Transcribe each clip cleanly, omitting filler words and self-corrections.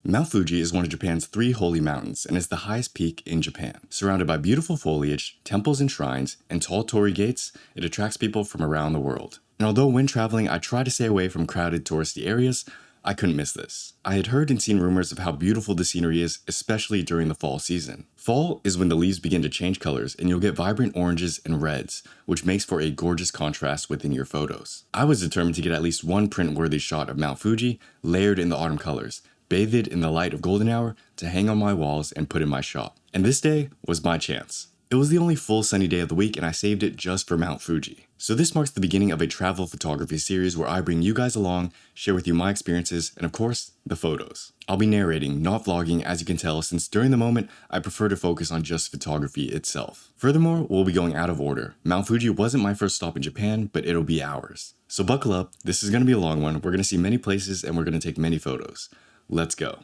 Mount Fuji is one of Japan's 3 holy mountains and is the highest peak in Japan. Surrounded by beautiful foliage, temples and shrines, and tall torii gates, it attracts people from around the world. And although when traveling I try to stay away from crowded touristy areas, I couldn't miss this. I had heard and seen rumors of how beautiful the scenery is, especially during the fall season. Fall is when the leaves begin to change colors and you'll get vibrant oranges and reds, which makes for a gorgeous contrast within your photos. I was determined to get at least one print-worthy shot of Mount Fuji, layered in the autumn colors, bathed in the light of golden hour, to hang on my walls and put in my shop. And this day was my chance. It was the only full sunny day of the week and I saved it just for Mount Fuji. So this marks the beginning of a travel photography series where I bring you guys along, share with you my experiences, and of course, the photos. I'll be narrating, not vlogging, as you can tell, since during the moment, I prefer to focus on just photography itself. Furthermore, we'll be going out of order. Mount Fuji wasn't my first stop in Japan, but it'll be ours. So buckle up, this is going to be a long one, we're going to see many places and we're going to take many photos. Let's go.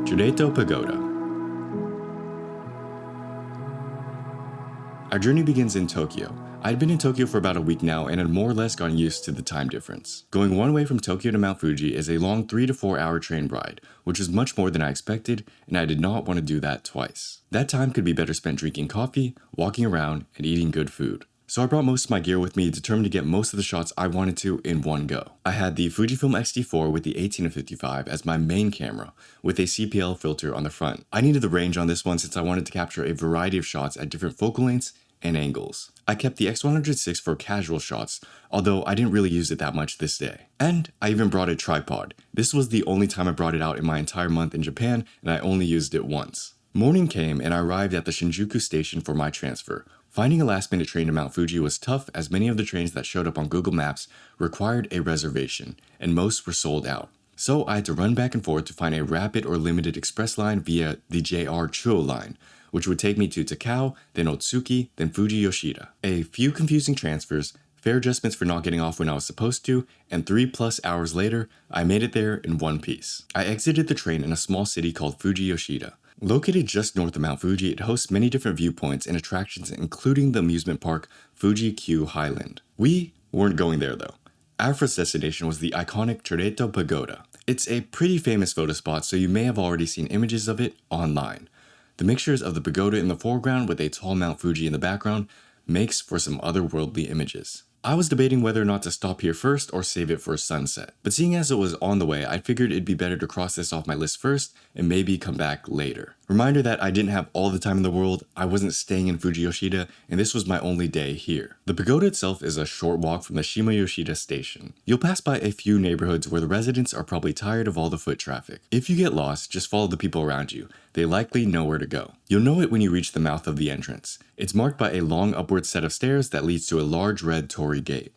Chureito Pagoda. Our journey begins in Tokyo. I'd been in Tokyo for about a week now and had more or less gotten used to the time difference. Going one way from Tokyo to Mount Fuji is a long 3 to 4 hour train ride, which is much more than I expected, and I did not want to do that twice. That time could be better spent drinking coffee, walking around, and eating good food. So I brought most of my gear with me, determined to get most of the shots I wanted to in one go. I had the Fujifilm X-T4 with the 18-55 as my main camera, with a CPL filter on the front. I needed the range on this one since I wanted to capture a variety of shots at different focal lengths and angles. I kept the X106 for casual shots, although I didn't really use it that much this day. And I even brought a tripod. This was the only time I brought it out in my entire month in Japan, and I only used it once. Morning came and I arrived at the Shinjuku station for my transfer. Finding a last-minute train to Mount Fuji was tough as many of the trains that showed up on Google Maps required a reservation, and most were sold out. So I had to run back and forth to find a rapid or limited express line via the JR Chuo line, which would take me to Takao, then Otsuki, then Fuji Yoshida. A few confusing transfers, fare adjustments for not getting off when I was supposed to, and 3+ hours later, I made it there in one piece. I exited the train in a small city called Fuji Yoshida. Located just north of Mount Fuji, it hosts many different viewpoints and attractions, including the amusement park Fuji Q Highland. We weren't going there though. Our first destination was the iconic Chureito Pagoda. It's a pretty famous photo spot, so you may have already seen images of it online. The mixtures of the pagoda in the foreground with a tall Mount Fuji in the background makes for some otherworldly images. I was debating whether or not to stop here first or save it for sunset, but seeing as it was on the way, I figured it'd be better to cross this off my list first and maybe come back later. Reminder that I didn't have all the time in the world, I wasn't staying in Fuji Yoshida, and this was my only day here. The pagoda itself is a short walk from the Shima Yoshida station. You'll pass by a few neighborhoods where the residents are probably tired of all the foot traffic. If you get lost, just follow the people around you. They likely know where to go. You'll know it when you reach the mouth of the entrance. It's marked by a long upward set of stairs that leads to a large red torii gate.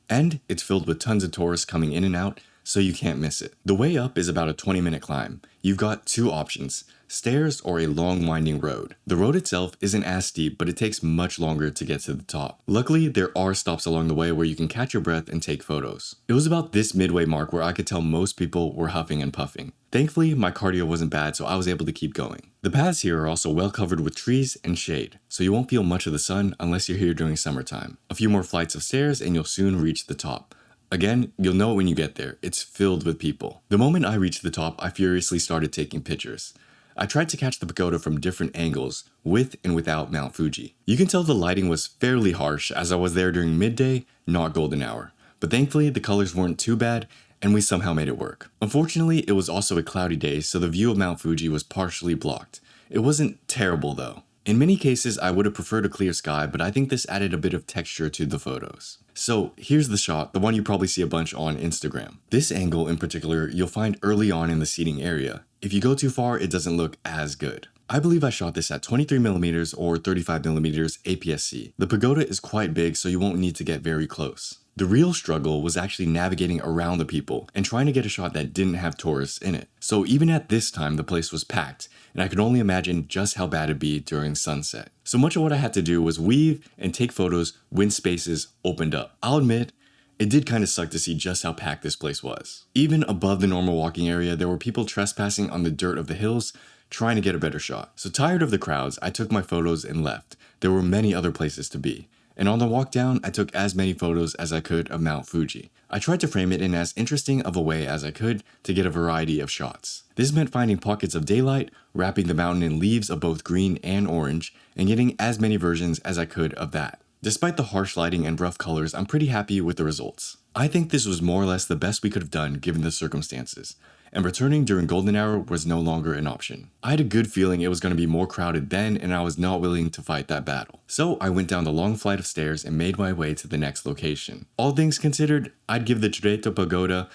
And it's filled with tons of tourists coming in and out, so you can't miss it. The way up is about a 20-minute climb. You've got 2 options, stairs or a long winding road. The road itself isn't as steep, but it takes much longer to get to the top. Luckily, there are stops along the way where you can catch your breath and take photos. It was about this midway mark where I could tell most people were huffing and puffing. Thankfully, my cardio wasn't bad, so I was able to keep going. The paths here are also well covered with trees and shade, so you won't feel much of the sun unless you're here during summertime. A few more flights of stairs and you'll soon reach the top. Again, you'll know it when you get there, it's filled with people. The moment I reached the top, I furiously started taking pictures. I tried to catch the pagoda from different angles, with and without Mount Fuji. You can tell the lighting was fairly harsh as I was there during midday, not golden hour. But thankfully, the colors weren't too bad, and we somehow made it work. Unfortunately, it was also a cloudy day, so the view of Mount Fuji was partially blocked. It wasn't terrible though. In many cases, I would have preferred a clear sky, but I think this added a bit of texture to the photos. So here's the shot, the one you probably see a bunch on Instagram. This angle in particular, you'll find early on in the seating area. If you go too far, it doesn't look as good. I believe I shot this at 23mm or 35mm APS-C. The pagoda is quite big, so you won't need to get very close. The real struggle was actually navigating around the people and trying to get a shot that didn't have tourists in it. So even at this time, the place was packed, and I could only imagine just how bad it'd be during sunset. So much of what I had to do was weave and take photos when spaces opened up. I'll admit, it did kind of suck to see just how packed this place was. Even above the normal walking area, there were people trespassing on the dirt of the hills, trying to get a better shot. So tired of the crowds, I took my photos and left. There were many other places to be. And on the walk down, I took as many photos as I could of Mount Fuji. I tried to frame it in as interesting of a way as I could to get a variety of shots. This meant finding pockets of daylight, wrapping the mountain in leaves of both green and orange, and getting as many versions as I could of that. Despite the harsh lighting and rough colors, I'm pretty happy with the results. I think this was more or less the best we could have done given the circumstances, and returning during golden hour was no longer an option. I had a good feeling it was going to be more crowded then, and I was not willing to fight that battle. So I went down the long flight of stairs and made my way to the next location. All things considered, I'd give the chureito pagoda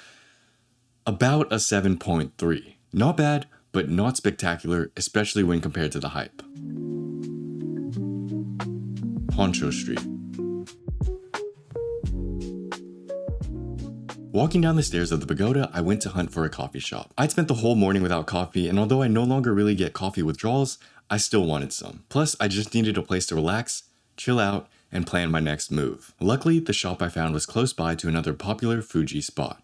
about a 7.3. Not bad, but not spectacular, especially when compared to the hype. Honcho Street. Walking down the stairs of the pagoda, I went to hunt for a coffee shop. I'd spent the whole morning without coffee, and although I no longer really get coffee withdrawals, I still wanted some. Plus, I just needed a place to relax, chill out, and plan my next move. Luckily, the shop I found was close by to another popular Fuji spot,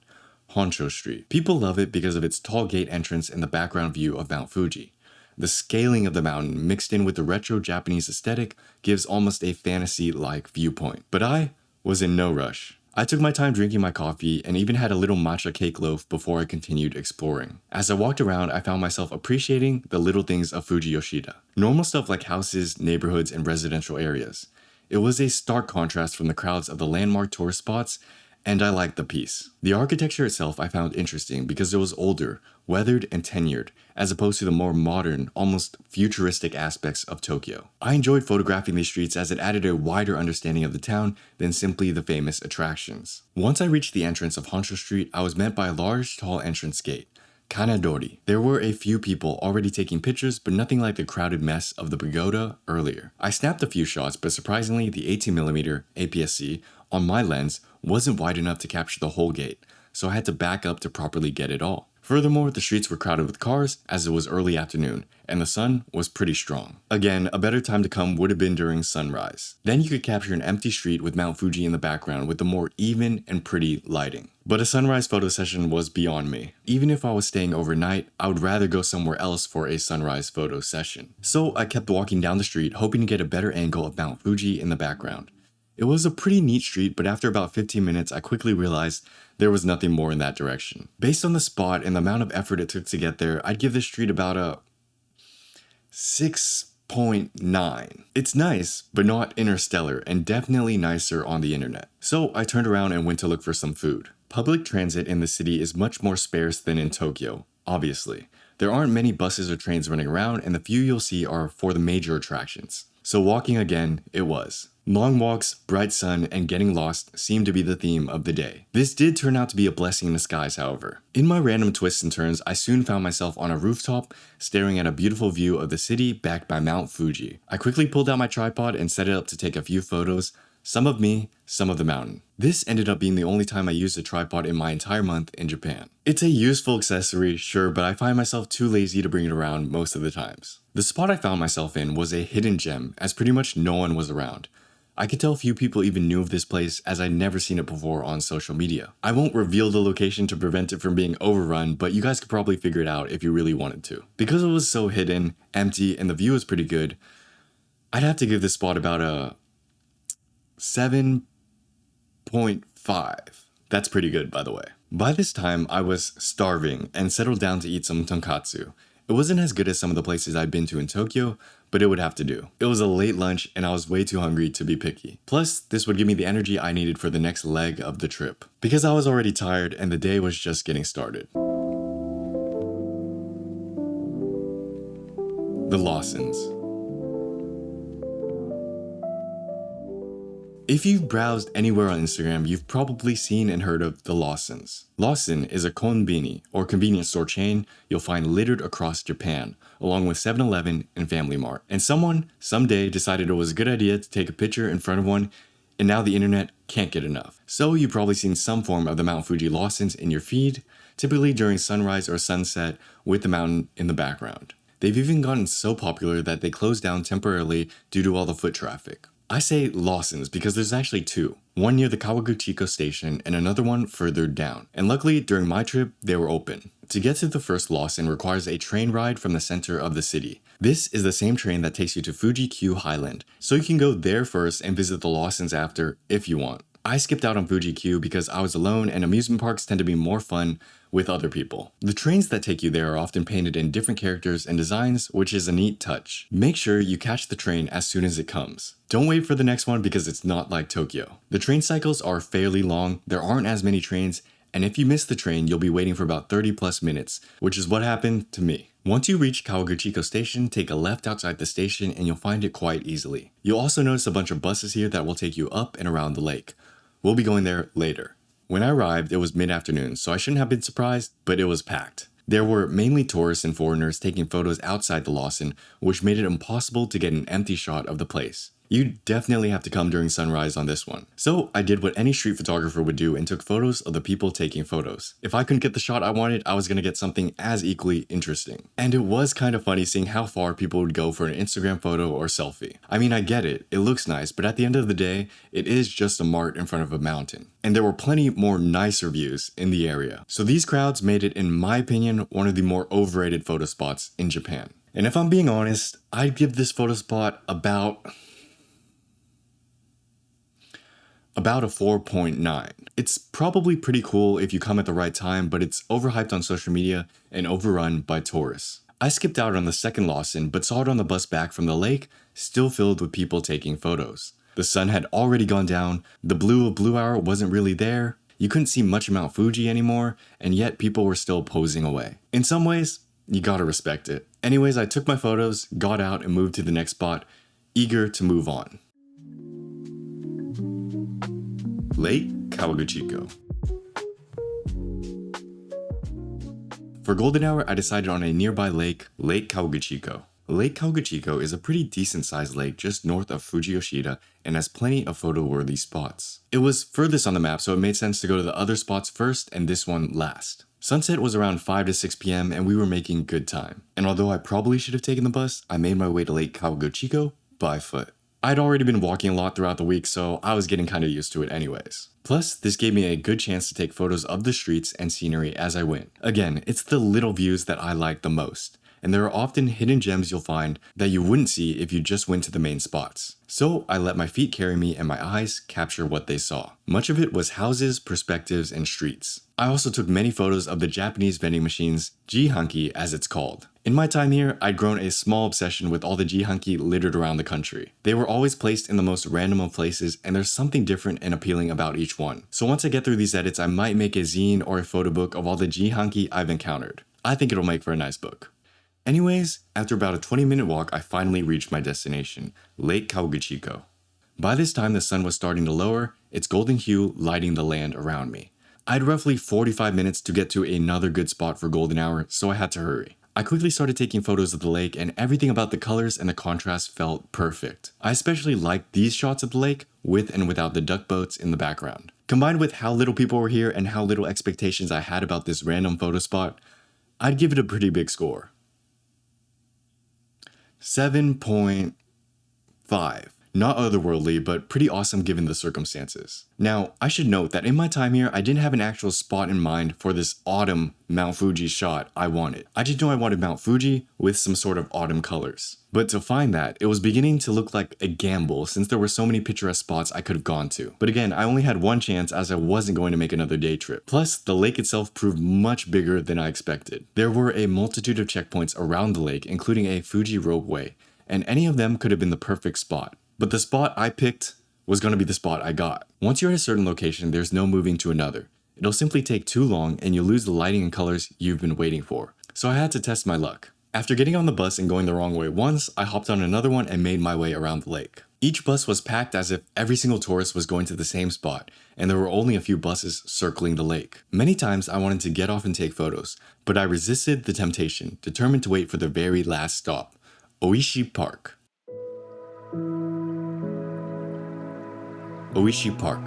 Honcho Street. People love it because of its tall gate entrance and the background view of Mount Fuji. The scaling of the mountain mixed in with the retro Japanese aesthetic gives almost a fantasy-like viewpoint. But I was in no rush. I took my time drinking my coffee and even had a little matcha cake loaf before I continued exploring. As I walked around, I found myself appreciating the little things of Fuji Yoshida. Normal stuff like houses, neighborhoods, and residential areas. It was a stark contrast from the crowds of the landmark tourist spots, and I liked the piece. The architecture itself I found interesting because it was older, weathered, and tenured, as opposed to the more modern, almost futuristic aspects of Tokyo. I enjoyed photographing these streets as it added a wider understanding of the town than simply the famous attractions. Once I reached the entrance of Honcho Street, I was met by a large, tall entrance gate, Kanadori. There were a few people already taking pictures, but nothing like the crowded mess of the pagoda earlier. I snapped a few shots, but surprisingly, the 18mm APS-C on my lens wasn't wide enough to capture the whole gate, so I had to back up to properly get it all. Furthermore, the streets were crowded with cars as it was early afternoon, and the sun was pretty strong. Again, a better time to come would have been during sunrise. Then you could capture an empty street with Mount Fuji in the background with the more even and pretty lighting. But a sunrise photo session was beyond me. Even if I was staying overnight, I would rather go somewhere else for a sunrise photo session. So I kept walking down the street, hoping to get a better angle of Mount Fuji in the background. It was a pretty neat street, but after about 15 minutes, I quickly realized there was nothing more in that direction. Based on the spot and the amount of effort it took to get there, I'd give this street about a 6.9. It's nice, but not interstellar, and definitely nicer on the internet. So I turned around and went to look for some food. Public transit in the city is much more sparse than in Tokyo, obviously. There aren't many buses or trains running around, and the few you'll see are for the major attractions. So walking again, it was. Long walks, bright sun, and getting lost seemed to be the theme of the day. This did turn out to be a blessing in disguise, however. In my random twists and turns, I soon found myself on a rooftop, staring at a beautiful view of the city backed by Mount Fuji. I quickly pulled out my tripod and set it up to take a few photos, some of me, some of the mountain. This ended up being the only time I used a tripod in my entire month in Japan. It's a useful accessory, sure, but I find myself too lazy to bring it around most of the times. The spot I found myself in was a hidden gem, as pretty much no one was around. I could tell few people even knew of this place as I'd never seen it before on social media. I won't reveal the location to prevent it from being overrun, but you guys could probably figure it out if you really wanted to. Because it was so hidden, empty, and the view was pretty good, I'd have to give this spot about a 7.5. That's pretty good, by the way. By this time, I was starving and settled down to eat some tonkatsu. It wasn't as good as some of the places I'd been to in Tokyo, but it would have to do. It was a late lunch and I was way too hungry to be picky. Plus, this would give me the energy I needed for the next leg of the trip, because I was already tired and the day was just getting started. The Lawsons. If you've browsed anywhere on Instagram, you've probably seen and heard of the Lawsons. Lawson is a konbini, or convenience store chain, you'll find littered across Japan, along with 7-Eleven and Family Mart. And someone, someday, decided it was a good idea to take a picture in front of one, and now the internet can't get enough. So you've probably seen some form of the Mount Fuji Lawsons in your feed, typically during sunrise or sunset with the mountain in the background. They've even gotten so popular that they closed down temporarily due to all the foot traffic. I say Lawsons because there's actually two, one near the Kawaguchiko station and another one further down. And luckily, during my trip, they were open. To get to the first Lawson requires a train ride from the center of the city. This is the same train that takes you to Fuji Q Highland, so you can go there first and visit the Lawsons after if you want. I skipped out on Fuji Q because I was alone and amusement parks tend to be more fun with other people. The trains that take you there are often painted in different characters and designs, which is a neat touch. Make sure you catch the train as soon as it comes. Don't wait for the next one because it's not like Tokyo. The train cycles are fairly long, there aren't as many trains, and if you miss the train, you'll be waiting for about 30 plus minutes, which is what happened to me. Once you reach Kawaguchiko station, take a left outside the station and you'll find it quite easily. You'll also notice a bunch of buses here that will take you up and around the lake. We'll be going there later. When I arrived, it was mid-afternoon, so I shouldn't have been surprised, but it was packed. There were mainly tourists and foreigners taking photos outside the Lawson, which made it impossible to get an empty shot of the place. You definitely have to come during sunrise on this one. So I did what any street photographer would do and took photos of the people taking photos. If I couldn't get the shot I wanted, I was gonna get something as equally interesting. And it was kind of funny seeing how far people would go for an Instagram photo or selfie. I mean, I get it looks nice, but at the end of the day, it is just a mart in front of a mountain. And there were plenty more nicer views in the area. So these crowds made it, in my opinion, one of the more overrated photo spots in Japan. And if I'm being honest, I'd give this photo spot about a 4.9. It's probably pretty cool if you come at the right time, but it's overhyped on social media and overrun by tourists. I skipped out on the second Lawson, but saw it on the bus back from the lake, still filled with people taking photos. The sun had already gone down, the blue hour wasn't really there, you couldn't see much of Mount Fuji anymore, and yet people were still posing away. In some ways, you gotta respect it. Anyways, I took my photos, got out, and moved to the next spot, eager to move on. Lake Kawaguchiko. For golden hour, I decided on a nearby lake, Lake Kawaguchiko. Lake Kawaguchiko is a pretty decent sized lake just north of Fuji Yoshida and has plenty of photo-worthy spots. It was furthest on the map, so it made sense to go to the other spots first and this one last. Sunset was around 5 to 6 p.m. and we were making good time. And although I probably should have taken the bus, I made my way to Lake Kawaguchiko by foot. I'd already been walking a lot throughout the week, so I was getting kind of used to it anyways. Plus, this gave me a good chance to take photos of the streets and scenery as I went. Again, it's the little views that I like the most, and there are often hidden gems you'll find that you wouldn't see if you just went to the main spots. So I let my feet carry me and my eyes capture what they saw. Much of it was houses, perspectives, and streets. I also took many photos of the Japanese vending machines, jihanki as it's called. In my time here, I'd grown a small obsession with all the jihanki littered around the country. They were always placed in the most random of places, and there's something different and appealing about each one. So once I get through these edits, I might make a zine or a photo book of all the jihanki I've encountered. I think it'll make for a nice book. Anyways, after about a 20-minute walk, I finally reached my destination, Lake Kawaguchiko. By this time, the sun was starting to lower, its golden hue lighting the land around me. I had roughly 45 minutes to get to another good spot for golden hour, so I had to hurry. I quickly started taking photos of the lake, and everything about the colors and the contrast felt perfect. I especially liked these shots of the lake, with and without the duck boats in the background. Combined with how little people were here and how little expectations I had about this random photo spot, I'd give it a pretty big score. 7.5. Not otherworldly, but pretty awesome given the circumstances. Now, I should note that in my time here, I didn't have an actual spot in mind for this autumn Mount Fuji shot I wanted. I just knew I wanted Mount Fuji with some sort of autumn colors. But to find that, it was beginning to look like a gamble since there were so many picturesque spots I could have gone to. But again, I only had one chance as I wasn't going to make another day trip. Plus, the lake itself proved much bigger than I expected. There were a multitude of checkpoints around the lake, including a Fuji ropeway, and any of them could have been the perfect spot. But the spot I picked was going to be the spot I got. Once you're at a certain location, there's no moving to another. It'll simply take too long and you lose the lighting and colors you've been waiting for. So I had to test my luck. After getting on the bus and going the wrong way once, I hopped on another one and made my way around the lake. Each bus was packed as if every single tourist was going to the same spot, and there were only a few buses circling the lake. Many times I wanted to get off and take photos, but I resisted the temptation, determined to wait for the very last stop, Oishi Park. Oishi Park.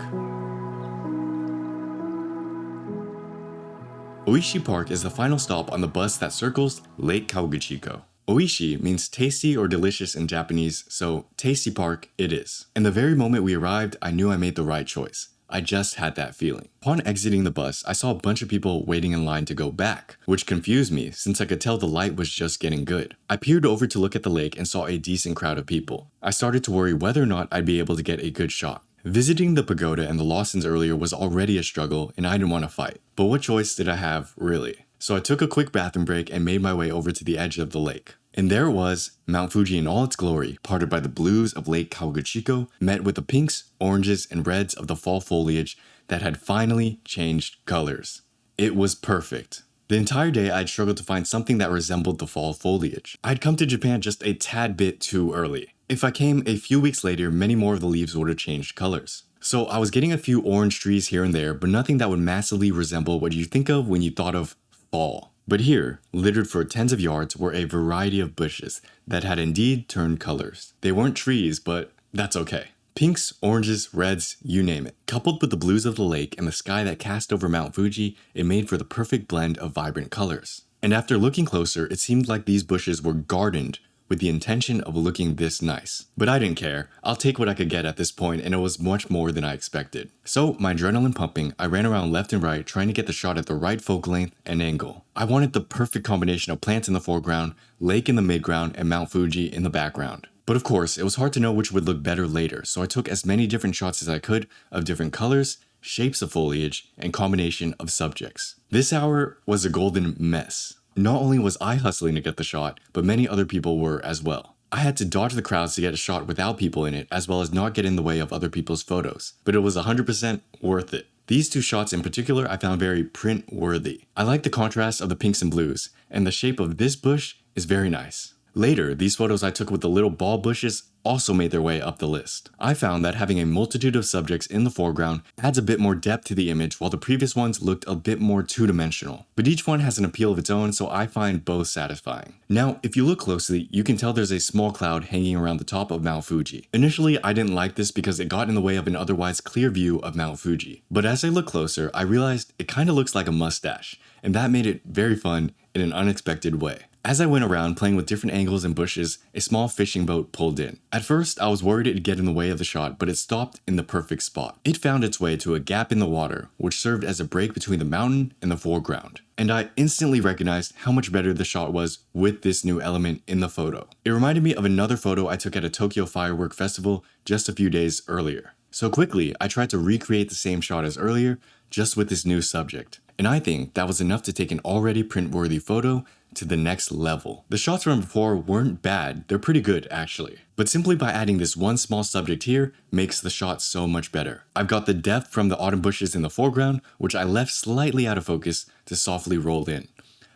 Oishi Park is the final stop on the bus that circles Lake Kawaguchiko. Oishi means tasty or delicious in Japanese, so Tasty Park it is. And the very moment we arrived, I knew I made the right choice. I just had that feeling. Upon exiting the bus, I saw a bunch of people waiting in line to go back, which confused me since I could tell the light was just getting good. I peered over to look at the lake and saw a decent crowd of people. I started to worry whether or not I'd be able to get a good shot. Visiting the pagoda and the lawsons earlier was already a struggle and I didn't want to fight. But what choice did I have, really? So I took a quick bathroom break and made my way over to the edge of the lake. And there it was, Mount Fuji in all its glory, parted by the blues of Lake Kawaguchiko, met with the pinks, oranges, and reds of the fall foliage that had finally changed colors. It was perfect. The entire day I'd struggled to find something that resembled the fall foliage. I'd come to Japan just a tad bit too early. If I came a few weeks later, many more of the leaves would have changed colors. So I was getting a few orange trees here and there, but nothing that would massively resemble what you think of when you thought of fall. But here, littered for tens of yards, were a variety of bushes that had indeed turned colors. They weren't trees, but that's okay. Pinks, oranges, reds, you name it. Coupled with the blues of the lake and the sky that cast over Mount Fuji, it made for the perfect blend of vibrant colors. And after looking closer, it seemed like these bushes were gardened with the intention of looking this nice. But I didn't care. I'll take what I could get at this point, and it was much more than I expected. So, my adrenaline pumping, I ran around left and right trying to get the shot at the right focal length and angle. I wanted the perfect combination of plants in the foreground, lake in the midground, and Mount Fuji in the background. But of course, it was hard to know which would look better later, so I took as many different shots as I could of different colors, shapes of foliage, and combination of subjects. This hour was a golden mess. Not only was I hustling to get the shot, but many other people were as well. I had to dodge the crowds to get a shot without people in it, as well as not get in the way of other people's photos. But it was 100% worth it. These two shots in particular I found very print-worthy. I like the contrast of the pinks and blues, and the shape of this bush is very nice. Later, these photos I took with the little ball bushes also made their way up the list. I found that having a multitude of subjects in the foreground adds a bit more depth to the image, while the previous ones looked a bit more two-dimensional. But each one has an appeal of its own, so I find both satisfying. Now, if you look closely, you can tell there's a small cloud hanging around the top of Mount Fuji. Initially, I didn't like this because it got in the way of an otherwise clear view of Mount Fuji. But as I looked closer, I realized it kinda looks like a mustache, and that made it very fun in an unexpected way. As I went around playing with different angles and bushes, a small fishing boat pulled in. At first, I was worried it'd get in the way of the shot, but it stopped in the perfect spot. It found its way to a gap in the water, which served as a break between the mountain and the foreground. And I instantly recognized how much better the shot was with this new element in the photo. It reminded me of another photo I took at a Tokyo firework festival just a few days earlier. So quickly, I tried to recreate the same shot as earlier, just with this new subject. And I think that was enough to take an already print-worthy photo to the next level. The shots from before weren't bad, they're pretty good actually. But simply by adding this one small subject here makes the shot so much better. I've got the depth from the autumn bushes in the foreground, which I left slightly out of focus to softly roll in.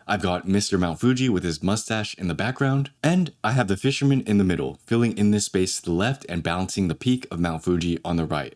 I've got Mr. Mount Fuji with his mustache in the background, and I have the fisherman in the middle, filling in this space to the left and balancing the peak of Mount Fuji on the right.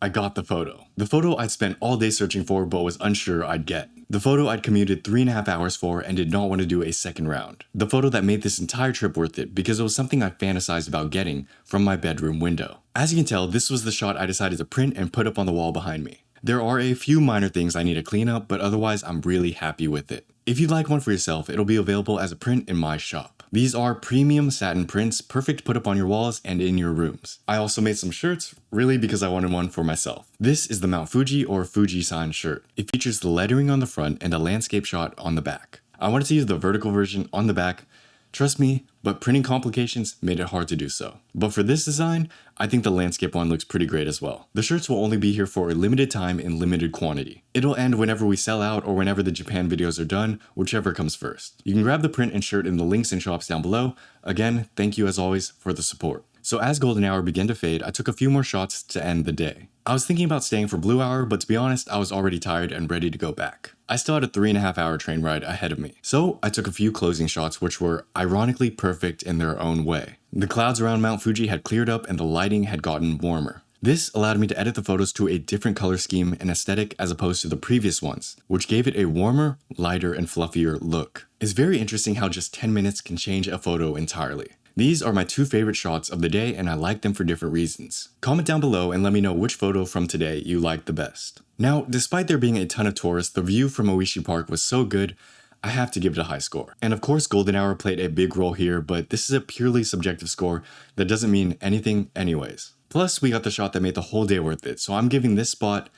I got the photo. The photo I'd spent all day searching for but was unsure I'd get. The photo I'd commuted 3.5 hours for and did not want to do a second round. The photo that made this entire trip worth it because it was something I fantasized about getting from my bedroom window. As you can tell, this was the shot I decided to print and put up on the wall behind me. There are a few minor things I need to clean up, but otherwise I'm really happy with it. If you'd like one for yourself, it'll be available as a print in my shop. These are premium satin prints, perfect to put up on your walls and in your rooms. I also made some shirts, really because I wanted one for myself. This is the Mount Fuji or Fuji-san shirt. It features the lettering on the front and a landscape shot on the back. I wanted to use the vertical version on the back. Trust me, but printing complications made it hard to do so. But for this design, I think the landscape one looks pretty great as well. The shirts will only be here for a limited time in limited quantity. It'll end whenever we sell out or whenever the Japan videos are done, whichever comes first. You can grab the print and shirt in the links and shops down below. Again, thank you as always for the support. So as golden hour began to fade, I took a few more shots to end the day. I was thinking about staying for blue hour, but to be honest, I was already tired and ready to go back. I still had a 3.5 hour train ride ahead of me. So I took a few closing shots which were ironically perfect in their own way. The clouds around Mount Fuji had cleared up and the lighting had gotten warmer. This allowed me to edit the photos to a different color scheme and aesthetic as opposed to the previous ones, which gave it a warmer, lighter, and fluffier look. It's very interesting how just 10 minutes can change a photo entirely. These are my two favorite shots of the day and I like them for different reasons. Comment down below and let me know which photo from today you liked the best. Now, despite there being a ton of tourists, the view from Oishi Park was so good, I have to give it a high score. And of course, golden hour played a big role here, but this is a purely subjective score that doesn't mean anything anyways. Plus, we got the shot that made the whole day worth it, so I'm giving this spot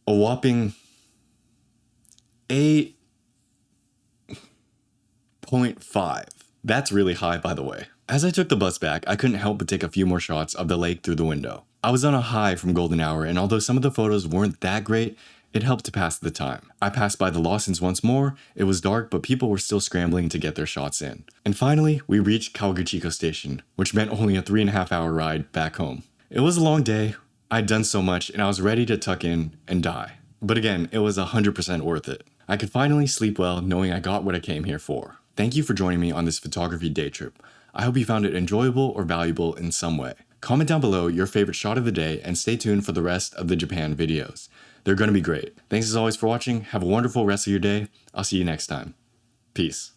a whopping 8.5. That's really high, by the way. As I took the bus back, I couldn't help but take a few more shots of the lake through the window. I was on a high from golden hour, and although some of the photos weren't that great, it helped to pass the time. I passed by the Lawsons once more. It was dark, but people were still scrambling to get their shots in. And finally, we reached Kawaguchiko station, which meant only a 3.5-hour ride back home. It was a long day. I'd done so much, and I was ready to tuck in and die. But again, it was 100% worth it. I could finally sleep well knowing I got what I came here for. Thank you for joining me on this photography day trip. I hope you found it enjoyable or valuable in some way. Comment down below your favorite shot of the day and stay tuned for the rest of the Japan videos. They're going to be great. Thanks as always for watching. Have a wonderful rest of your day. I'll see you next time. Peace.